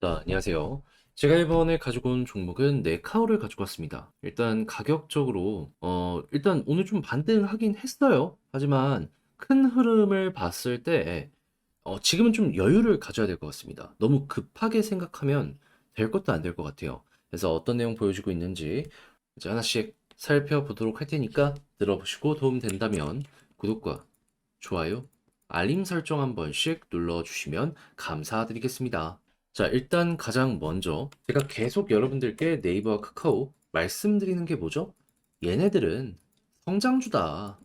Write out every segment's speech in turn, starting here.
안녕하세요. 제가 이번에 가지고 온 종목은 네카오를 가지고 왔습니다. 일단 가격적으로 일단 오늘 좀 반등하긴 했어요. 하지만 큰 흐름을 봤을 때 지금은 좀 여유를 가져야 될 것 같습니다. 너무 급하게 생각하면 될 것도 안 될 것 같아요. 그래서 어떤 내용 보여주고 있는지 이제 하나씩 살펴보도록 할 테니까 들어보시고 도움 된다면 구독과 좋아요, 알림 설정 한 번씩 눌러주시면 감사드리겠습니다. 자, 일단 가장 먼저 제가 계속 여러분들께 네이버와 카카오 말씀드리는 게 뭐죠? 얘네들은 성장주다.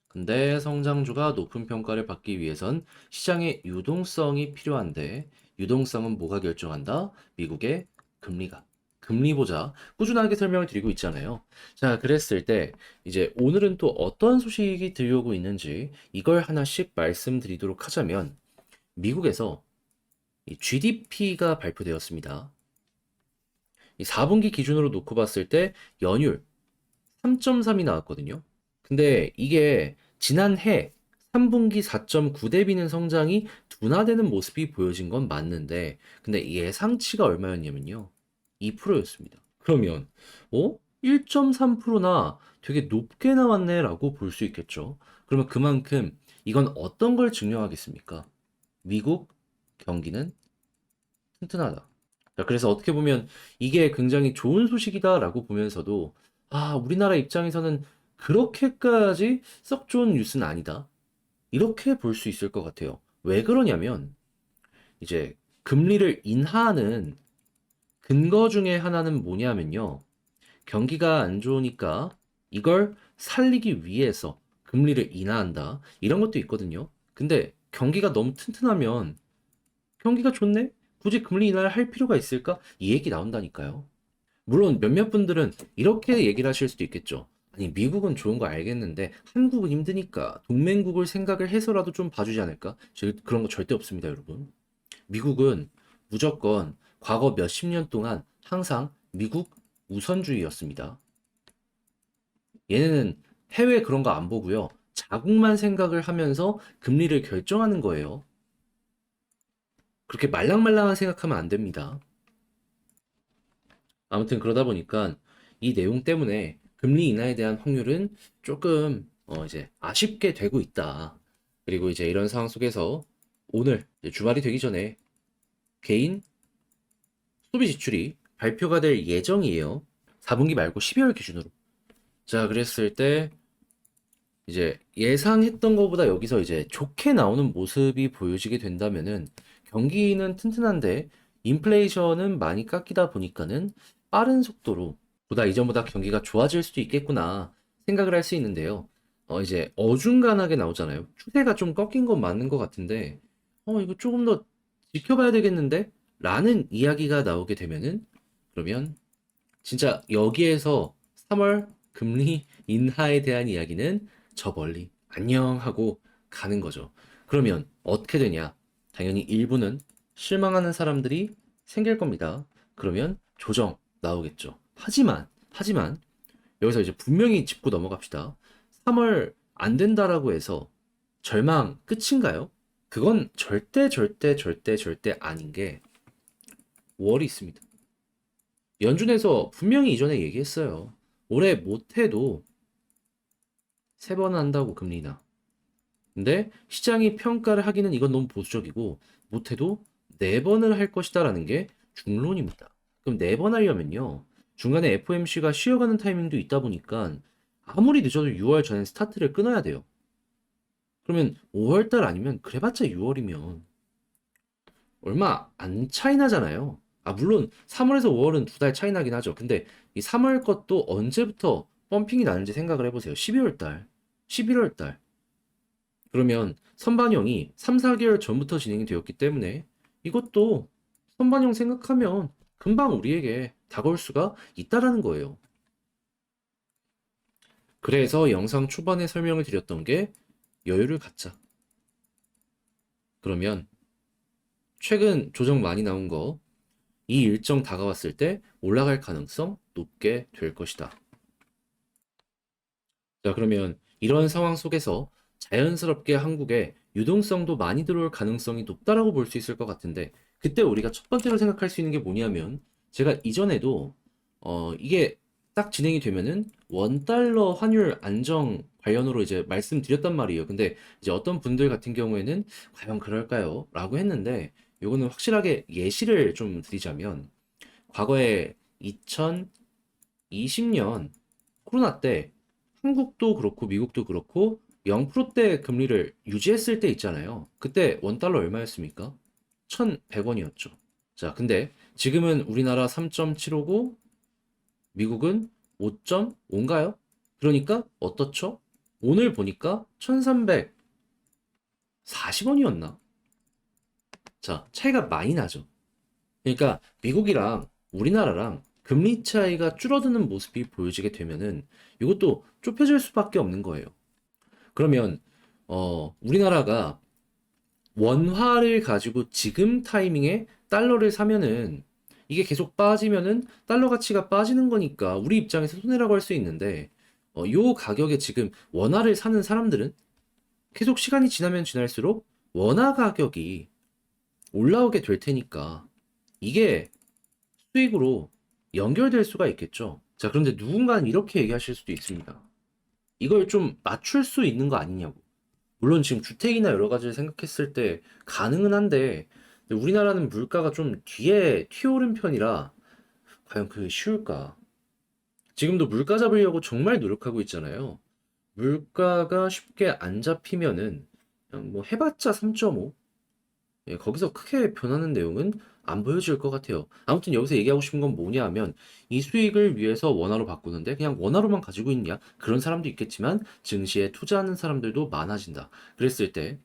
근데 성장주가 높은 평가를 받기 위해선 시장의 유동성이 필요한데 유동성은 뭐가 결정한다? 미국의 금리가. 금리 보자. 꾸준하게 설명을 드리고 있잖아요. 자, 그랬을 때 이제 오늘은 또 어떤 소식이 들려오고 있는지 이걸 하나씩 말씀드리도록 하자면 미국에서 이 GDP가 발표되었습니다. 이 4분기 기준으로 놓고 봤을 때 연율 3.3이 나왔거든요. 근데 이게 지난해 3분기 4.9 대비는 성장이 둔화되는 모습이 보여진 건 맞는데, 근데 예상치가 얼마였냐면요. 2%였습니다. 그러면, 1.3%나 되게 높게 나왔네 라고 볼 수 있겠죠. 그러면 그만큼 이건 어떤 걸 증명하겠습니까? 미국 경기는 튼튼하다. 자, 그래서 어떻게 보면 이게 굉장히 좋은 소식이다라고 보면서도 우리나라 입장에서는 그렇게까지 썩 좋은 뉴스는 아니다. 이렇게 볼 수 있을 것 같아요. 왜 그러냐면 이제 금리를 인하하는 근거 중에 하나는 뭐냐면요. 경기가 안 좋으니까 이걸 살리기 위해서 금리를 인하한다. 이런 것도 있거든요. 근데 경기가 너무 튼튼하면 경기가 좋네? 굳이 금리 인하를 할 필요가 있을까? 이 얘기 나온다니까요. 물론 몇몇 분들은 이렇게 얘기를 하실 수도 있겠죠. 아니, 미국은 좋은 거 알겠는데 한국은 힘드니까 동맹국을 생각을 해서라도 좀 봐주지 않을까? 그런 거 절대 없습니다, 여러분. 미국은 무조건 과거 몇십 년 동안 항상 미국 우선주의였습니다. 얘네는 해외 그런 거 안 보고요. 자국만 생각을 하면서 금리를 결정하는 거예요. 그렇게 말랑말랑한 생각하면 안 됩니다. 아무튼 그러다 보니까 이 내용 때문에 금리 인하에 대한 확률은 조금 이제 아쉽게 되고 있다. 그리고 이제 이런 상황 속에서 오늘 이제 주말이 되기 전에 개인 소비 지출이 발표가 될 예정이에요. 4분기 말고 12월 기준으로. 자, 그랬을 때 이제 예상했던 것보다 여기서 이제 좋게 나오는 모습이 보여지게 된다면은 경기는 튼튼한데 인플레이션은 많이 깎이다 보니까는 빠른 속도로 보다 이전보다 경기가 좋아질 수도 있겠구나 생각을 할 수 있는데요. 이제 어중간하게 나오잖아요. 추세가 좀 꺾인 건 맞는 것 같은데, 이거 조금 더 지켜봐야 되겠는데? 라는 이야기가 나오게 되면은, 그러면 진짜 여기에서 3월 금리 인하에 대한 이야기는 저 멀리 안녕 하고 가는 거죠. 그러면 어떻게 되냐? 당연히 일부는 실망하는 사람들이 생길 겁니다. 그러면 조정 나오겠죠. 하지만 여기서 이제 분명히 짚고 넘어갑시다. 3월 안 된다라고 해서 절망 끝인가요? 그건 절대 아닌 게 5월이 있습니다. 연준에서 분명히 이전에 얘기했어요. 올해 못해도 3번 한다고 금리 인하. 근데 시장이 평가를 하기는 이건 너무 보수적이고 못해도 4번을 할 것이다라는 게 중론입니다. 그럼 4번 하려면요. 중간에 FOMC가 쉬어가는 타이밍도 있다 보니까 아무리 늦어도 6월 전에 스타트를 끊어야 돼요. 그러면 5월 달 아니면 그래봤자 6월이면 얼마 안 차이 나잖아요. 물론 3월에서 5월은 2달 차이 나긴 하죠. 근데 이 3월 것도 언제부터 펌핑이 나는지 생각을 해보세요. 12월 달, 11월 달. 그러면 선반영이 3, 4개월 전부터 진행이 되었기 때문에 이것도 선반영 생각하면 금방 우리에게 다가올 수가 있다라는 거예요. 그래서 영상 초반에 설명을 드렸던 게 여유를 갖자. 그러면 최근 조정 많이 나온 거 이 일정 다가왔을 때 올라갈 가능성 높게 될 것이다. 자, 그러면 이런 상황 속에서 자연스럽게 한국에 유동성도 많이 들어올 가능성이 높다라고 볼 수 있을 것 같은데 그때 우리가 첫 번째로 생각할 수 있는 게 뭐냐면, 제가 이전에도 이게 딱 진행이 되면은 원달러 환율 안정 관련으로 이제 말씀드렸단 말이에요. 근데 이제 어떤 분들 같은 경우에는 과연 그럴까요? 라고 했는데, 요거는 확실하게 예시를 좀 드리자면, 과거에 2020년 코로나 때 한국도 그렇고 미국도 그렇고 0%대 금리를 유지했을 때 있잖아요. 그때 원달러 얼마였습니까? 1,100원이었죠. 자, 근데 지금은 우리나라 3.75고 미국은 5.5인가요? 그러니까 어떻죠? 오늘 보니까 1,340원이었나? 자, 차이가 많이 나죠. 그러니까 미국이랑 우리나라랑 금리 차이가 줄어드는 모습이 보여지게 되면은 이것도 좁혀질 수밖에 없는 거예요. 그러면 우리나라가 원화를 가지고 지금 타이밍에 달러를 사면은 이게 계속 빠지면은 달러 가치가 빠지는 거니까 우리 입장에서 손해라고 할 수 있는데 요 가격에 지금 원화를 사는 사람들은 계속 시간이 지나면 지날수록 원화 가격이 올라오게 될 테니까 이게 수익으로 연결될 수가 있겠죠. 자, 그런데 누군가는 이렇게 얘기하실 수도 있습니다. 이걸 좀 맞출 수 있는 거 아니냐고. 물론 지금 주택이나 여러 가지를 생각했을 때 가능은 한데 우리나라는 물가가 좀 뒤에 튀어오른 편이라 과연 그게 쉬울까? 지금도 물가 잡으려고 정말 노력하고 있잖아요. 물가가 쉽게 안 잡히면은 그냥 뭐 해봤자 3.5? 예, 거기서 크게 변하는 내용은 안 보여질 것 같아요. 아무튼 여기서 얘기하고 싶은 건 뭐냐 하면 이 수익을 위해서 원화로 바꾸는데 그냥 원화로만 가지고 있냐? 그런 사람도 있겠지만 증시에 투자하는 사람들도 많아진다. 그랬을 때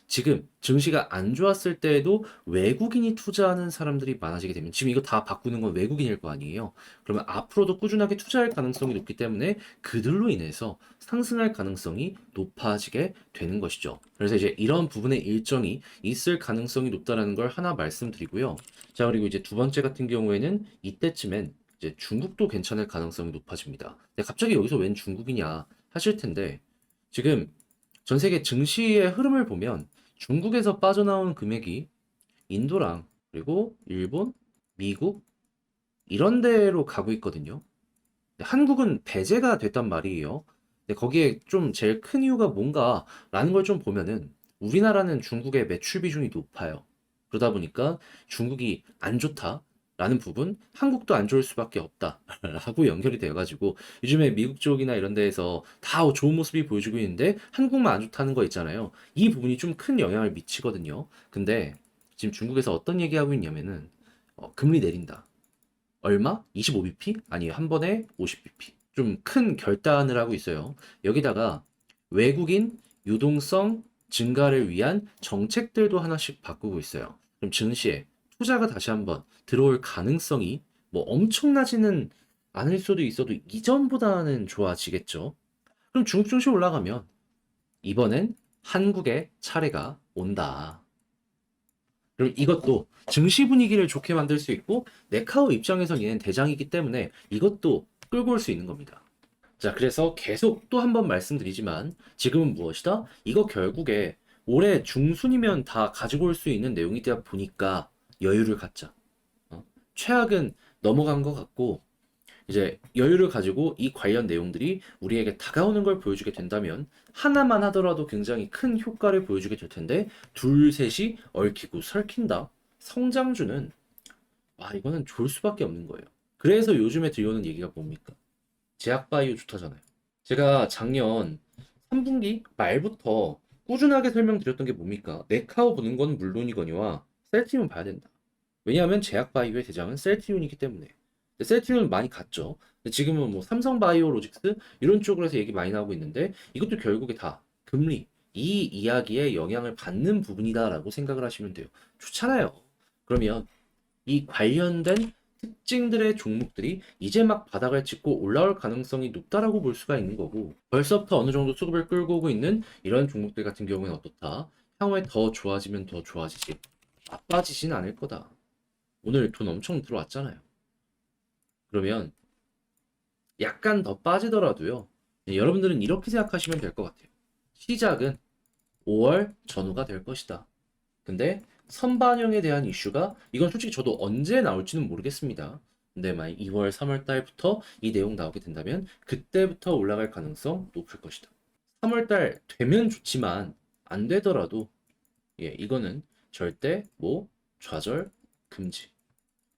지금 증시가 안 좋았을 때에도 외국인이 투자하는 사람들이 많아지게 되면 지금 이거 다 바꾸는 건 외국인일 거 아니에요. 그러면 앞으로도 꾸준하게 투자할 가능성이 높기 때문에 그들로 인해서 상승할 가능성이 높아지게 되는 것이죠. 그래서 이제 이런 부분의 일정이 있을 가능성이 높다라는 걸 하나 말씀드리고요. 자, 그리고 이제 두 번째 같은 경우에는 이때쯤엔 이제 중국도 괜찮을 가능성이 높아집니다. 근데 갑자기 여기서 웬 중국이냐 하실 텐데 지금 전 세계 증시의 흐름을 보면 중국에서 빠져나온 금액이 인도랑 그리고 일본, 미국 이런 데로 가고 있거든요. 근데 한국은 배제가 됐단 말이에요. 근데 거기에 좀 제일 큰 이유가 뭔가라는 걸 좀 보면은 우리나라는 중국의 매출 비중이 높아요. 그러다 보니까 중국이 안 좋다라는 부분, 한국도 안 좋을 수밖에 없다라고 연결이 돼가지고 요즘에 미국 쪽이나 이런 데에서 다 좋은 모습이 보여주고 있는데 한국만 안 좋다는 거 있잖아요. 이 부분이 좀 큰 영향을 미치거든요. 근데 지금 중국에서 어떤 얘기하고 있냐면은 금리 내린다. 얼마? 25bp? 아니, 한 번에 50bp. 좀 큰 결단을 하고 있어요. 여기다가 외국인 유동성 증가를 위한 정책들도 하나씩 바꾸고 있어요. 그럼 증시에 투자가 다시 한번 들어올 가능성이 뭐 엄청나지는 않을 수도 있어도 이전보다는 좋아지겠죠. 그럼 중국 증시 올라가면 이번엔 한국의 차례가 온다. 그럼 이것도 증시 분위기를 좋게 만들 수 있고 네카오 입장에서 얘는 대장이기 때문에 이것도 끌고 올 수 있는 겁니다. 자, 그래서 계속 또 한 번 말씀드리지만 지금은 무엇이다? 이거 결국에 올해 중순이면 다 가지고 올 수 있는 내용이다 보니까 여유를 갖자. 최악은 넘어간 것 같고 이제 여유를 가지고 이 관련 내용들이 우리에게 다가오는 걸 보여주게 된다면 하나만 하더라도 굉장히 큰 효과를 보여주게 될 텐데 둘, 셋이 얽히고 설킨다. 성장주는 이거는 좋을 수밖에 없는 거예요. 그래서 요즘에 들려오는 얘기가 뭡니까? 제약바이오 좋다잖아요. 제가 작년 3분기 말부터 꾸준하게 설명드렸던 게 뭡니까? 네카오 보는 건 물론이거니와 셀트리온 봐야 된다. 왜냐하면 제약바이오의 대장은 셀트리온이기 때문에. 근데 셀트리온 많이 갔죠. 근데 지금은 뭐 삼성바이오로직스 이런 쪽으로 해서 얘기 많이 나오고 있는데 이것도 결국에 다 금리 이 이야기에 영향을 받는 부분이다라고 생각을 하시면 돼요. 좋잖아요. 그러면 이 관련된 특징들의 종목들이 이제 막 바닥을 찍고 올라올 가능성이 높다라고 볼 수가 있는 거고 벌써부터 어느 정도 수급을 끌고 오고 있는 이런 종목들 같은 경우는 어떻다? 향후에 더 좋아지면 더 좋아지지 나빠지진 않을 거다. 오늘 돈 엄청 들어왔잖아요. 그러면 약간 더 빠지더라도요. 여러분들은 이렇게 생각하시면 될 것 같아요. 시작은 5월 전후가 될 것이다. 근데 선반영에 대한 이슈가 이건 솔직히 저도 언제 나올지는 모르겠습니다. 근데 만약 2월, 3월 달부터 이 내용 나오게 된다면 그때부터 올라갈 가능성 높을 것이다. 3월 달 되면 좋지만 안 되더라도 예, 이거는 절대 뭐 좌절 금지.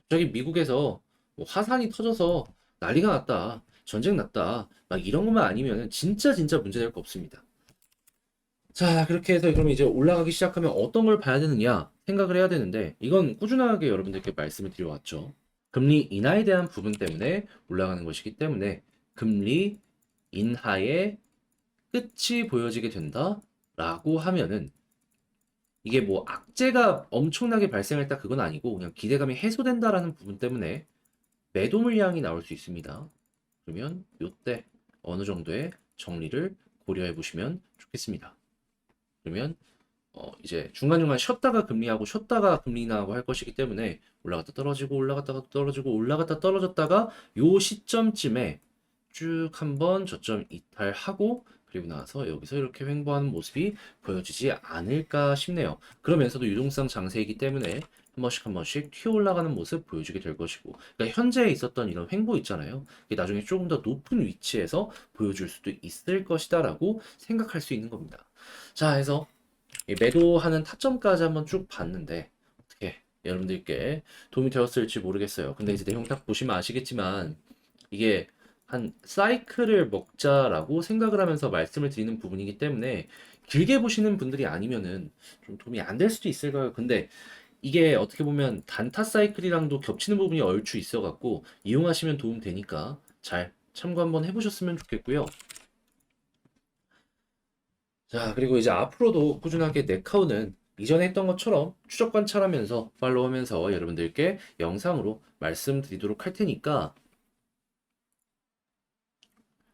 갑자기 미국에서 뭐 화산이 터져서 난리가 났다. 전쟁 났다. 막 이런 것만 아니면 진짜 문제될 거 없습니다. 자, 그렇게 해서 그럼 이제 올라가기 시작하면 어떤 걸 봐야 되느냐 생각을 해야 되는데 이건 꾸준하게 여러분들께 말씀을 드려왔죠. 금리 인하에 대한 부분 때문에 올라가는 것이기 때문에 금리 인하의 끝이 보여지게 된다라고 하면은 이게 뭐 악재가 엄청나게 발생했다 그건 아니고 그냥 기대감이 해소된다라는 부분 때문에 매도 물량이 나올 수 있습니다. 그러면 이때 어느 정도의 정리를 고려해 보시면 좋겠습니다. 그러면 이제 중간중간 쉬었다가 금리하고 쉬었다가 금리 인하하고 할 것이기 때문에 올라갔다 떨어지고 올라갔다가 떨어지고 올라갔다 떨어졌다가 요 시점쯤에 쭉 한번 저점 이탈하고 그리고 나서 여기서 이렇게 횡보하는 모습이 보여지지 않을까 싶네요. 그러면서도 유동성 장세이기 때문에 한 번씩 튀어 올라가는 모습 보여주게 될 것이고 그러니까 현재에 있었던 이런 횡보 있잖아요. 이게 나중에 조금 더 높은 위치에서 보여줄 수도 있을 것이다 라고 생각할 수 있는 겁니다. 자, 해서 이 매도하는 타점까지 한번 쭉 봤는데 어떻게 여러분들께 도움이 되었을지 모르겠어요. 근데 이제 내용 딱 보시면 아시겠지만 이게 한 사이클을 먹자라고 생각을 하면서 말씀을 드리는 부분이기 때문에 길게 보시는 분들이 아니면은 좀 도움이 안 될 수도 있을 거예요. 근데 이게 어떻게 보면 단타 사이클이랑도 겹치는 부분이 얼추 있어 갖고 이용하시면 도움 되니까 잘 참고 한번 해보셨으면 좋겠고요. 자, 그리고 이제 앞으로도 꾸준하게 네카우는 이전에 했던 것처럼 추적 관찰하면서 팔로우하면서 여러분들께 영상으로 말씀드리도록 할 테니까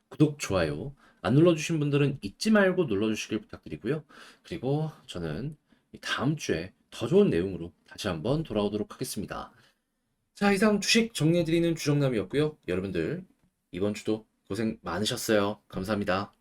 구독, 좋아요 안 눌러주신 분들은 잊지 말고 눌러주시길 부탁드리고요. 그리고 저는 다음 주에 더 좋은 내용으로 다시 한번 돌아오도록 하겠습니다. 자, 이상 주식 정리해드리는 주정남이었고요. 여러분들 이번 주도 고생 많으셨어요. 감사합니다.